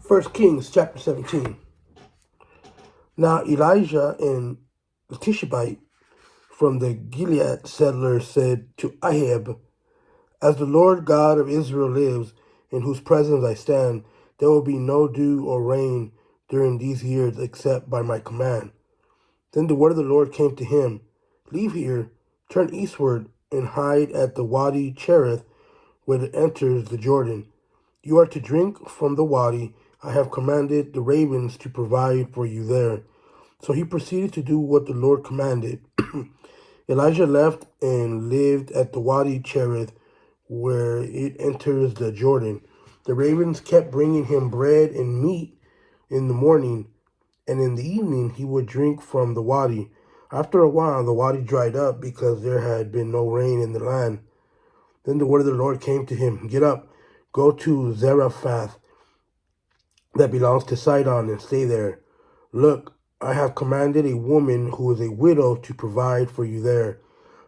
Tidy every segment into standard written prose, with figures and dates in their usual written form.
1 Kings chapter 17. Now Elijah and the Tishbite from the Gilead settlers said to Ahab, "As the Lord God of Israel lives, in whose presence I stand, there will be no dew or rain during these years except by my command." Then the word of the Lord came to him, "Leave here, turn eastward, and hide at the Wadi Cherith, where it enters the Jordan. You are to drink from the wadi. I have commanded the ravens to provide for you there." So he proceeded to do what the Lord commanded. Elijah left and lived at the Wadi Cherith, where it enters the Jordan. The ravens kept bringing him bread and meat in the morning, and in the evening he would drink from the wadi. After a while, the wadi dried up because there had been no rain in the land. Then the word of the Lord came to him, "Get up, go to Zarephath that belongs to Sidon and stay there. Look, I have commanded a woman who is a widow to provide for you there."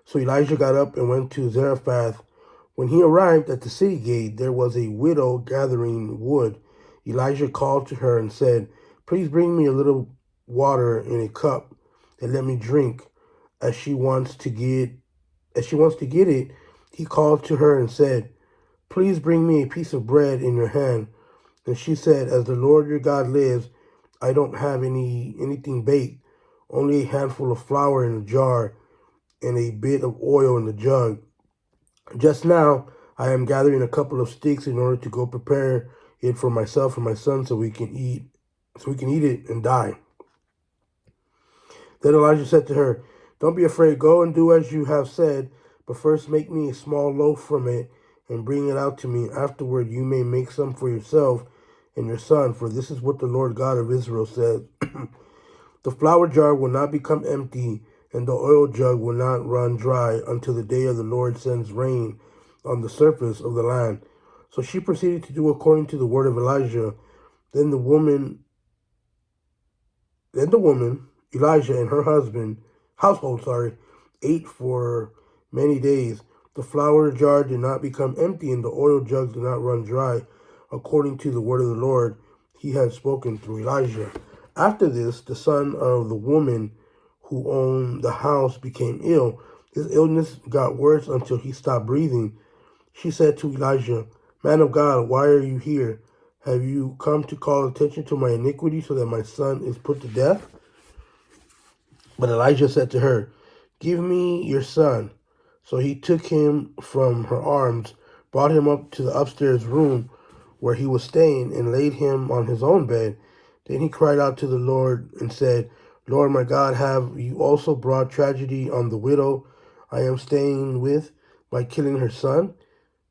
So Elijah got up and went to Zarephath. When he arrived at the city gate, there was a widow gathering wood. Elijah called to her and said, "Please bring me a little water in a cup and let me drink." As she wants to get it, he called to her and said, "Please bring me a piece of bread in your hand." And she said, "As the Lord your God lives, I don't have anything baked, only a handful of flour in a jar and a bit of oil in the jug. Just now I am gathering a couple of sticks in order to go prepare it for myself and my son so we can eat it and die." Then Elijah said to her, "Don't be afraid. Go and do as you have said, but first make me a small loaf from it and bring it out to me. Afterward you may make some for yourself and your son, for this is what the Lord God of Israel says. The flour jar will not become empty, and the oil jug will not run dry until the day of the Lord sends rain on the surface of the land." So she proceeded to do according to the word of Elijah. Then the woman, Elijah and her household, ate for many days. The flour jar did not become empty, and the oil jug did not run dry, according to the word of the Lord he had spoken through Elijah. After this, the son of the woman who owned the house became ill. His illness got worse until he stopped breathing. She said to Elijah, "Man of God, why are you here? Have you come to call attention to my iniquity so that my son is put to death?" But Elijah said to her, "Give me your son." So he took him from her arms, brought him up to the upstairs room where he was staying, and laid him on his own bed. Then he cried out to the Lord and said, "Lord my God, have you also brought tragedy on the widow I am staying with by killing her son?"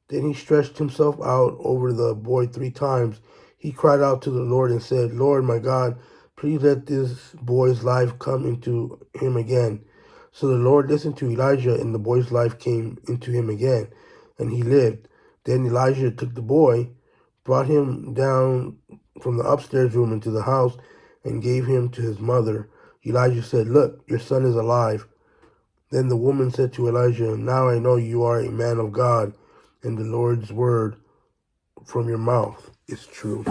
Then he stretched himself out over the boy 3 times. He cried out to the Lord and said, "Lord my God, please let this boy's life come into him again." So the Lord listened to Elijah, and the boy's life came into him again, and he lived. Then Elijah took the boy, brought him down from the upstairs room into the house, and gave him to his mother. Elijah said, "Look, your son is alive." Then the woman said to Elijah, "Now I know you are a man of God, and the Lord's word from your mouth is true."